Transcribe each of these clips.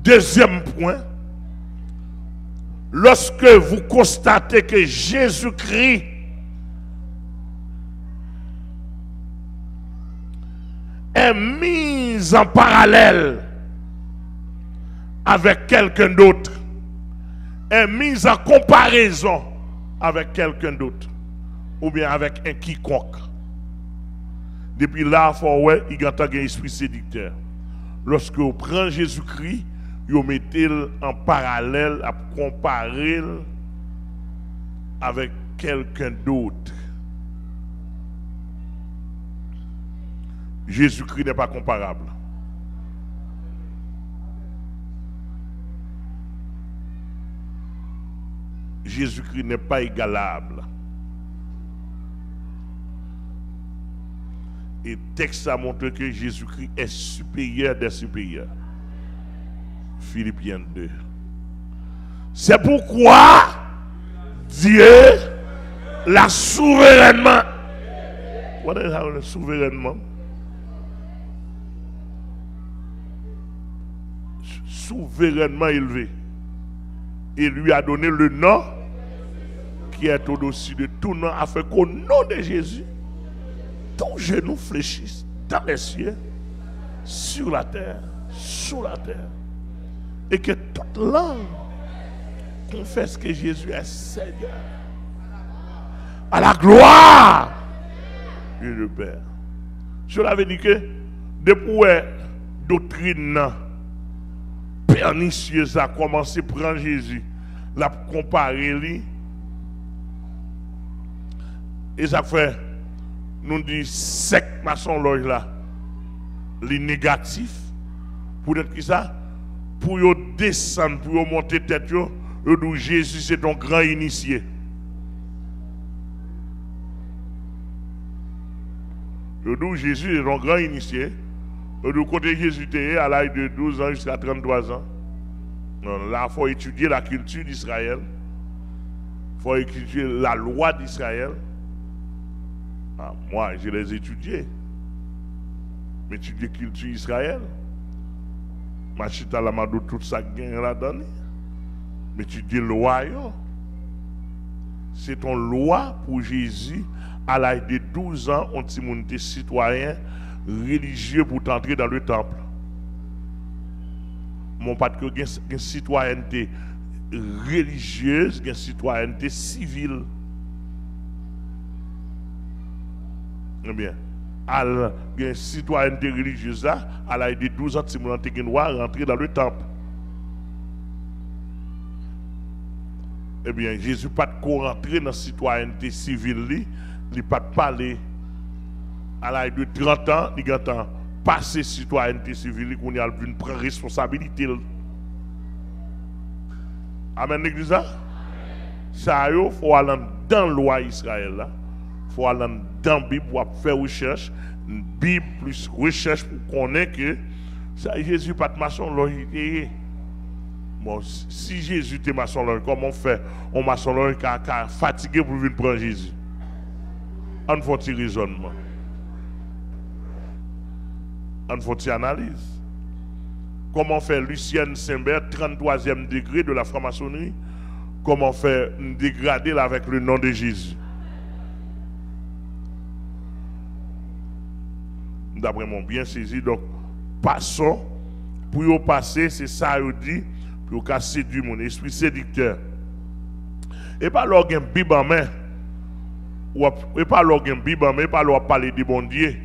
Deuxième point, lorsque vous constatez que Jésus-Christ est mis en parallèle avec quelqu'un d'autre, est mis en comparaison avec quelqu'un d'autre, ou bien avec un quiconque. Depuis là, il y a un esprit séducteur. Lorsque vous prenez Jésus-Christ, vous mettez en parallèle, à comparer avec quelqu'un d'autre. Jésus-Christ n'est pas comparable. Jésus-Christ n'est pas égalable. Et le texte a montré que Jésus-Christ est supérieur des supérieurs. Philippiens 2. C'est pourquoi Dieu l'a souverainement. What is that, souverainement? Souverainement élevé. Et lui a donné le nom qui est au-dessus de tout nom, afin qu'au nom de Jésus, tout genou fléchisse dans les cieux, sur la terre, sous la terre. Et que toute langue confesse que Jésus est Seigneur. À la gloire du le Père. Je l'avais dit que depuis la doctrine pernicieuse a commencé à prendre Jésus, l'a comparé lui. Et ça fait, nous dit, sec maçon loge là, les négatifs, pour être qui ça? Pour yo descendre, pour yo monter tête, yo dit Jésus c'est ton grand initié. Yo dit Jésus est ton grand initié. Yo dit côté Jésus était à l'âge de 12 ans jusqu'à 33 ans. Non, là, il faut étudier la culture d'Israël. Il faut étudier la loi d'Israël. Ah, moi, je les ai étudiés. Mais étudier la culture d'Israël. Machita la madou tout ça gagne là-dedans. Mais tu dis loi, c'est ton loi pour Jésus à l'âge de 12 ans, on t'immunité citoyen religieux pour t'entrer dans le temple. Mon pas que une citoyenneté religieuse, une citoyenneté civile. Eh bien, à la citoyenneté religieuse, à l'âge de 12 ans, tu dois rentrer dans le temple. Eh bien, Jésus n'a pas de rentrer dans la citoyenneté civile, il n'a pas de parler. À l'âge de 30 ans, il a passé citoyenneté civile, qu'on a une prendre responsabilité. Amen, l'église. Ça, il faut aller dans la loi d'Israël. Il faut aller dans la Bible pour faire recherche. Une Bible plus recherche pour connaître que ça, Jésus n'est pas de maçon. Bon, si Jésus était maçon, comment on fait un maçon qui est fatigué pour venir prendre Jésus? On fait un raisonnement. On fait une analyse. Comment fait Lucien Simbert, 33e degré de la franc-maçonnerie? Comment fait dégrader avec le nom de Jésus? D'après mon bien saisi, donc passons, pour y passer, c'est ça qu'il dit, pour y séduire mon esprit séducteur. Et pas leur une Bible en main, et pas leur une Bible en main, et pas leur parler de bon Dieu,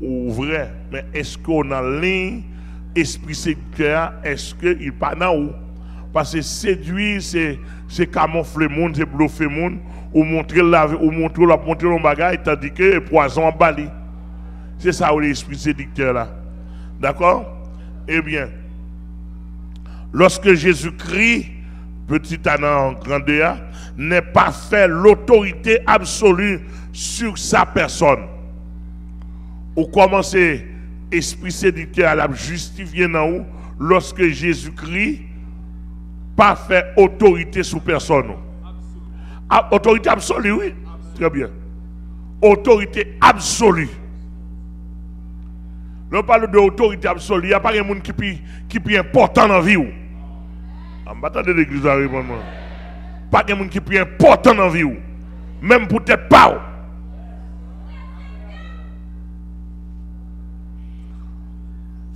ou vrai, mais est-ce qu'on a ligne, esprit séducteur, est-ce qu'il pas dans où? Parce que séduire, c'est camoufler le monde, c'est bluffer le monde, ou montrer le bagage, tandis que poison en bali. C'est ça l'esprit séducteur là. D'accord? Eh bien, lorsque Jésus-Christ, petit Anna en grandeur, n'est pas fait l'autorité absolue sur sa personne, ou commencez esprit séducteur à la justifier dans où, lorsque Jésus-Christ pas fait autorité sur personne. Autorité absolue, oui. Très bien. Autorité absolue. Là, on parle d'autorité absolue. Il n'y a pas de monde qui est important dans la vie. En battant de l'église à répondre. Pas de monde qui est important dans la vie. Même peut-être pas.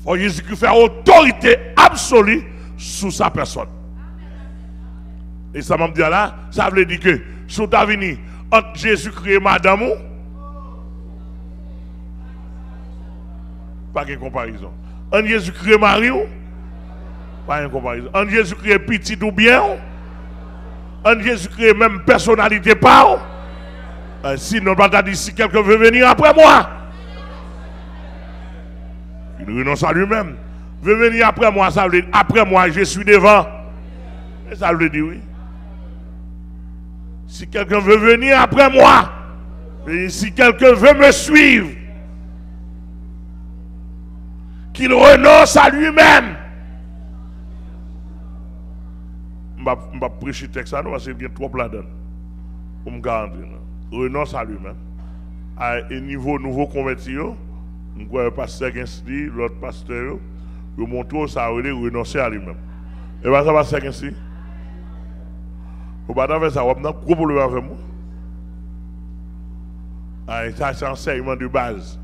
Faut Jésus-Christ faire autorité absolue sur sa personne. Et ça m'a dit là, ça veut dire que si tu as venu entre Jésus-Christ et madame, pas de comparaison. Entre Jésus-Christ et Marie, pas de comparaison. Entre Jésus-Christ et petit ou bien, entre Jésus-Christ et même personnalité pas. Sinon, on va dire si quelqu'un veut venir après moi, il renonce à lui-même. Veut venir après moi, ça veut dire après moi, je suis devant. Et ça veut dire oui. Si quelqu'un veut venir après moi, et si quelqu'un veut me suivre, qu'il renonce à lui-même. Je vais prêcher le texte, parce qu'il y a trop là-dedans. Pour me garantir. Renonce à lui-même. À un niveau nouveau converti, je vois le pasteur Gensti, l'autre pasteur, je montre ça à renoncer à lui-même. Et bien ça va pasteur Gensti. Vous ne pouvez pas faire ça, vous avez un gros problème avec moi. Ça, c'est enseignement de base.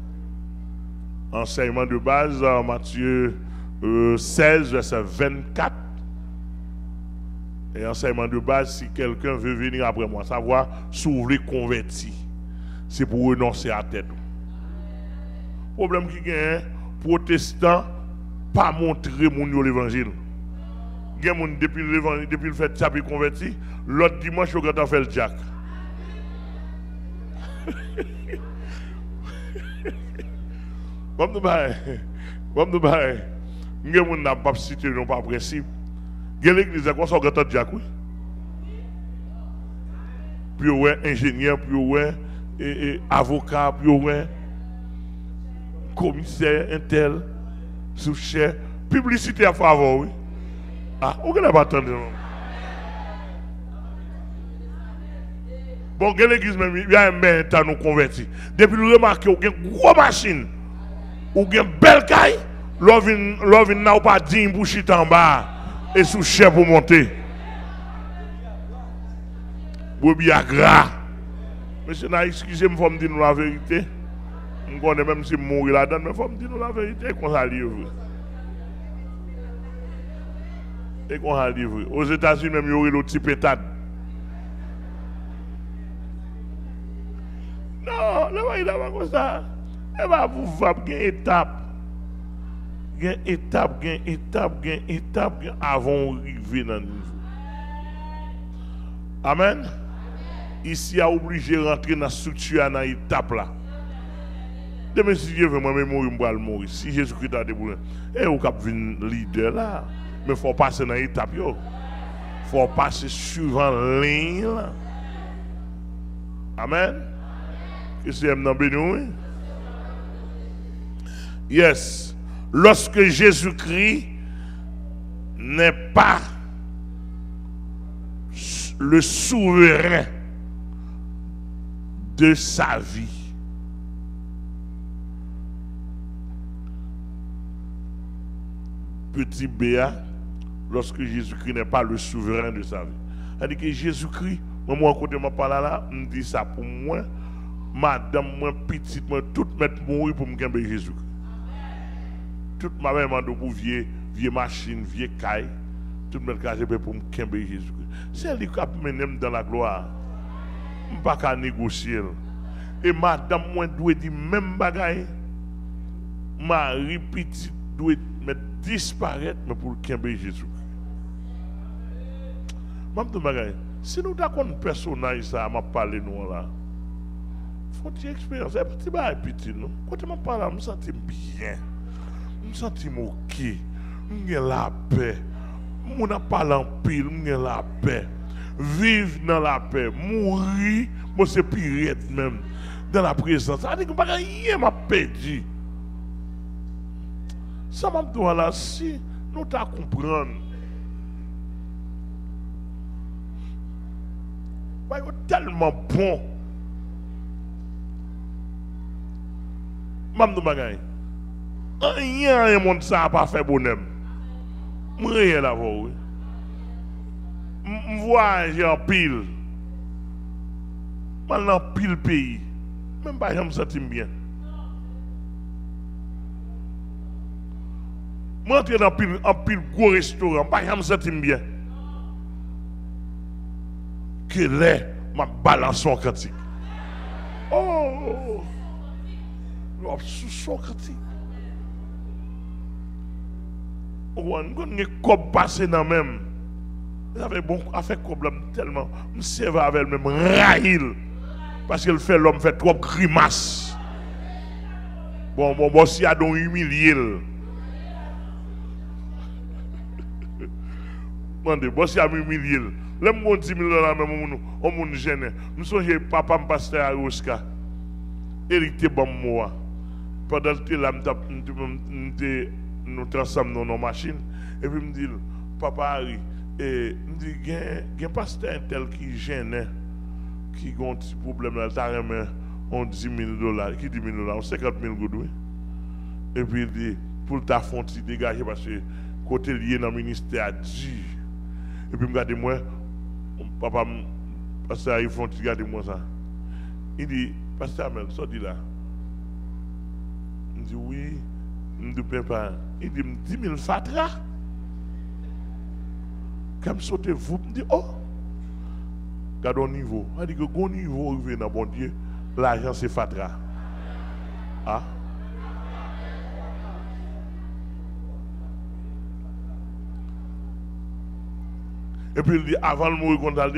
Enseignement de base en Matthieu 16, verset 24. Et enseignement de base, si quelqu'un veut venir après moi, savoir si vous voulez convertir, c'est pour renoncer à la tête. Le problème qui est, protestant, pas montrer l'évangile. Depuis le fait de ça, puis converti, l'autre dimanche, on a fait le jack. Comme nous nous n'a pas cité, non pas principe. Il y a l'église qui a fait le jack, oui. Puis ouais, ingénieur, puis ouais, avocat, puis ouais, commissaire, intel, sous-chef, publicité à favor, oui. Ah, on ne pas attendre. Bon, l'église même, il y a un maire qui nous converti. Depuis le remarqué, il y a une grosse machine, il y a une belle caille, l'on n'a pas dit pour chiter en bas et sous chef pour monter. Bobby a gras. Monsieur, excusez-moi, il faut me dire la vérité. Je connais même si je mourir là-dedans, mais il faut me dire la vérité qu'on ça livre. Et qu'on a livré. Aux États-Unis, même, il y aurait le petit pétade. Non, il va comme ça. Et bien, vous avez une étape. Une étape, avant d'arriver dans le niveau. Amen. Ici, il a obligé de rentrer dans la structure, dans l'étape là. Demain, si Dieu veut mourir, je vais mourir. Si Jésus-Christ a déboulé, et vous avez un leader là. Mais il faut passer dans l'étape. Il faut passer suivant la ligne. Amen. Et c'est un béni. Yes. Lorsque Jésus-Christ n'est pas le souverain de sa vie, petit Béa, lorsque Jésus-Christ n'est pas le souverain de sa vie. C'est-à-dire que Jésus-Christ, moi, quand je parle là, je me dis ça pour moi, madame, moi, petite, moi, tout mettre mourir pour me gagner Jésus-Christ. Toute ma mère m'a dit pour vieille machine, vieille caille, tout mettre cagé pour me gagner Jésus-Christ. C'est lui qui a mené dans la gloire. Je ne peux pas négocier. Et madame, moi, doit dire même bagaille. Marie, petite, doit disparaître, mais pour le Jésus. Si nous avons un personnage, ça m'a parlé nous là. Faut une expérience. C'est petit petit non. Quand tu m'as parlé, je me sens bien. Je me sens ok. Je la paix. Je n'ai pas l'empire, je la paix. Vivre dans la paix, mourir, moi c'est pire même dans la présence. Ça veut dire que rien m'a perdu. Ça m'a dit là, si nous t'as comprendre. C'est tellement bon. Rien, monde ça n'a pas fait bonhomme. Rien là-bas. Je vois, j'ai un pile. Maintenant, pile pays. Même pas, je me sens bien. Je rentre dans un pile gros restaurant, pas je me sens bien. Que là, ma balance son cantique. Oh! Son cantique. On a comme passé dans même. J'avais bon avec problème tellement. Je servais avec le même rail. Parce qu'il fait l'homme fait trop grimace. Bon, si y a donc humilié. Bon, si y a humilié. L'homme mon 10 000 $ même on me gêne. Nous sommes papa me pasteur à Oscar. Hérité bon moi. Pendant que là nous transformons dans nos machines et puis me dit papa Harry et me dit il y a un pasteur tel qui gêne qui a un petit problème là t'as remis on 10 000 $, qui 10 000 $, 50 000 $, et puis il dit pour ta fonte dégager parce que côté lié dans le ministère dit et puis me regarde moi papa pasteur Harry font regarder moi ça il dit pasteur Amel ça dit là il dit oui il dit papa il dit 10 000 fatra comme sauter vous me dit oh regarde au niveau il dit que bon niveau arrivé dans bon Dieu l'argent c'est fatra ah et puis il dit avant le mourir contre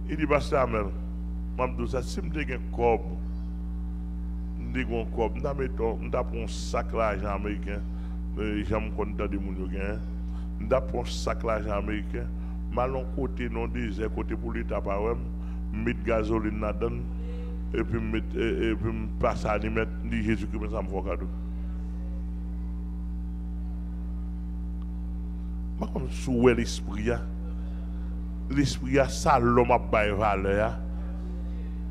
il dit pasteur Amel m'amdou ça si me te un cob je prends un sac d'argent américain, j'aime qu'on a des gens, je prends un sac d'argent américain, malon côté non désert, côté pour l'État par exemple, mettre gasoline là-dedans, et puis me passer à lui mettre Jésus-Christ, ça me fait cadeau. Je comme sous l'esprit, ça l'homme a baillé valeur,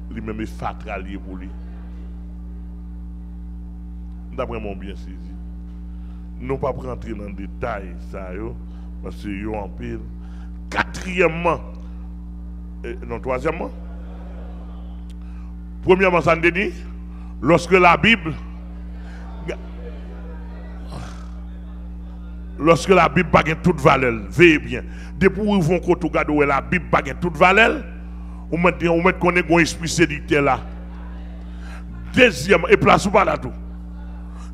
lui-même est fatralier pour lui. D'après mon bien saisi. Nous ne pouvons pas rentrer dans le détail, ça, parce que yo en pile. Quatrièmement, non, troisièmement, premièrement, ça nous dit, lorsque la Bible n'a pas toute valeur, veillez bien. Depuis où ils vont regarder la Bible n'a pas toute valeur, on met qu'on est un esprit séducteur là. Deuxièmement, et place ou pas là tout.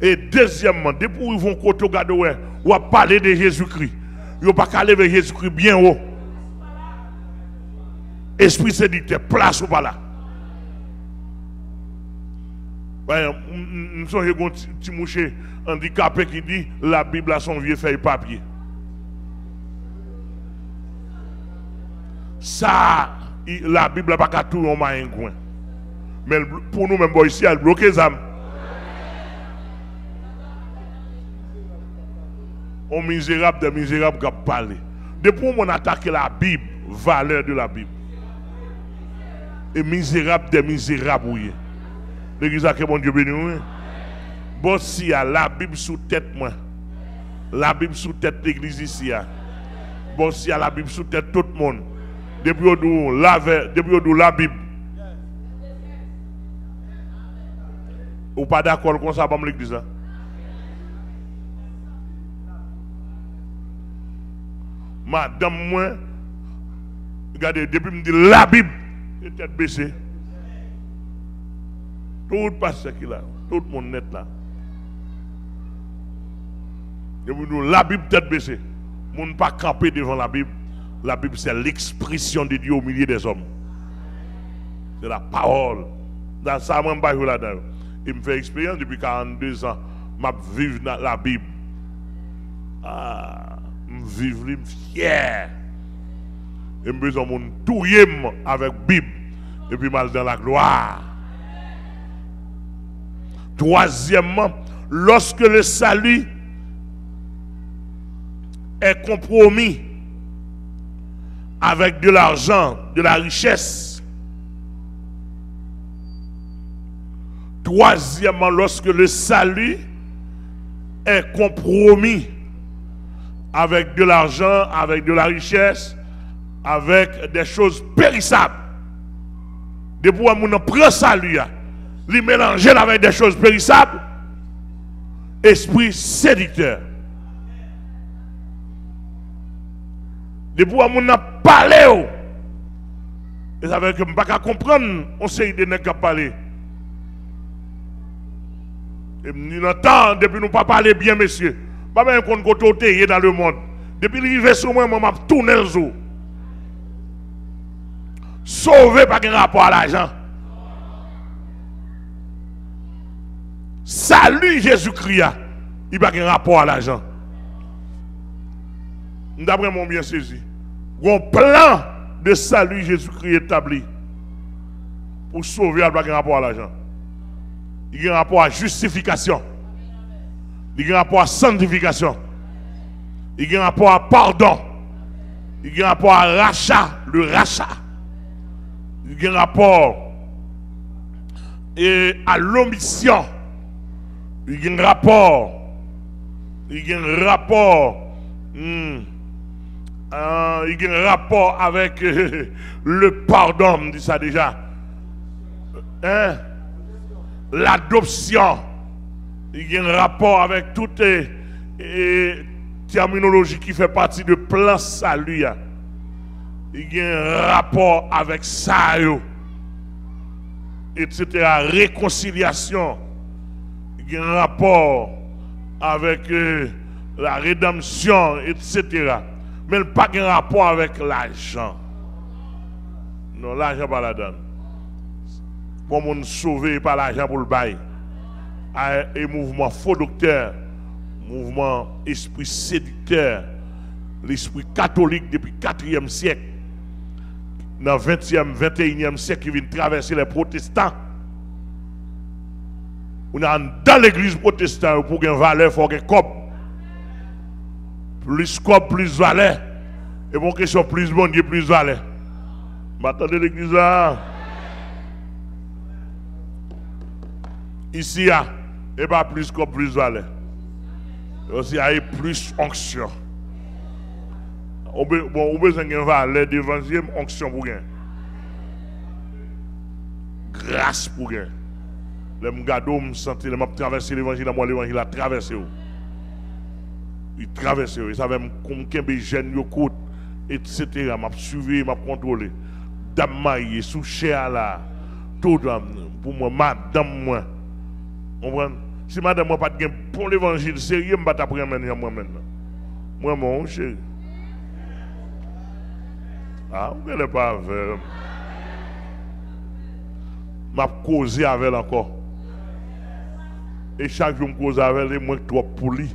Et deuxièmement, depuis où ils vont regarder ou à parler de Jésus-Christ, ils ne vont pas lever Jésus-Christ bien haut. Esprit séducteur, place ou pas là. Nous sommes un petit mouché handicapé qui dit la Bible a son vieux feuille papier. Ça, la Bible n'a pas tout en main. Mais pour nous, même ici, elle bloque les âmes. On misérable des misérables qui parlent. Depuis qu'on attaque la Bible, valeur de la Bible. Et misérable des misérables, oui. L'église a que mon Dieu béni, oui. Bon, si la Bible sous tête, moi. La Bible sous tête l'église ici. Bon, si la Bible sous tête tout le monde. Depuis on la Bible. Ou pas d'accord comme ça, pour l'église. Madame, moi, regardez, depuis me dit la Bible, et tête baissée. Tout le pasteur qui est là, tout le monde net là. Depuis nous, la Bible tête baissée. On ne pas camper devant la Bible. La Bible, c'est l'expression de Dieu au milieu des hommes. C'est la parole. Dans ça, moi, je ne là-dedans. Il me fait expérience depuis 42 ans. Je vis dans la Bible. Ah, je vis fier. Et je besoin de touiller avec la Bible. Et puis, mal dans la gloire. Troisièmement, lorsque le salut est compromis avec de l'argent, de la richesse. Troisièmement, lorsque le salut est compromis avec de l'argent, avec de la richesse, avec des choses périssables. Depuis que nous prenons salut, les mélanger avec des choses périssables, esprit séducteur. Depuis que nous parlé, et ça veut dire que je ne peux pas comprendre, on sait de ne pas parler. Et nous entendons, depuis nous pas parler bien, messieurs. Pas même qu'on côté dans le monde. Depuis l'arrivée sur moi, je vais tourner le zoo. Sauver par un rapport à l'argent. Salut Jésus-Christ, il n'y a pas un rapport à l'argent. D'après mon bien saisi, un plan de salut Jésus-Christ établi pour sauver, il n'y a pas un rapport à l'argent. Il y a un rapport à justification. Il y a un rapport à sanctification. Il y a un rapport à pardon. Il y a un rapport à rachat, le rachat. Il y a un rapport à l'omission. Il y a un rapport. Il y a un rapport. Il y a un rapport avec le pardon, on dit ça déjà. Hein? L'adoption. Il y a un rapport avec toute terminologie qui fait partie de plan salut. Il y a un rapport avec ça, etc. Réconciliation. Il y a un rapport avec la rédemption, etc. Mais il n'y a pas de rapport avec l'argent. Non, l'argent pas la donne. Pour nous sauver par l'argent pour le bail. Et mouvement faux docteur, mouvement esprit séducteur, l'esprit catholique depuis le 4e siècle, dans le 20e, 21e siècle, qui vient traverser les protestants. On est dans l'église protestante pour qu'il valeur, il faut qu'il y ait cop. Plus cop, plus valeur. Et pour qu'il soit plus bon, il y a plus valeur. M'attendez l'église là. Ici, et pas plus cop, plus valeur. Aussi, il y a plus onction. On a besoin d'une valeur d'évangile, onction pour gagner. Grâce pour gagner. Les m'gado me sentir, les m'a traversé l'évangile, moi l'évangile a traversé. Il traverse, il savait comme qu'un jeune yo côte, etc. M'a suivi, m'a contrôlé. Dame maille sous chair là, tout pour moi, madame moi. Comprenez? Si madame moi pas de bon l'évangile sérieux, m'pas t'apprendre moi maintenant. Moi mon chéri. Ah, vous n'allez pas avec. M'a causé avec elle encore. Et chaque jour, je cause avec elle, moi trop poli.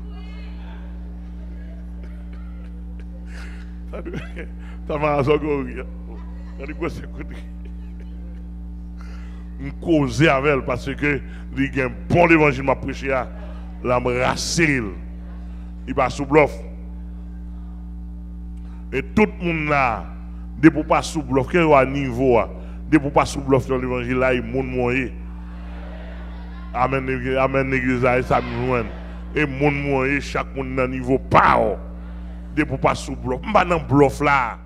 Ça m'a sorti. Je cause avec elle parce que il y a un bon évangile m'a prêché là, me rassure. Il va sous bluff. Et tout le monde là, de pour pas sous bluff, quel est niveau, de pour pas sous bluff dans l'évangile là, il monde moyen. Amen, l'église là, ça me joint. Et monde moyen, chaque monde dans niveau pas. De pour pas sous bluff. Je ne suis pas dans bluff là.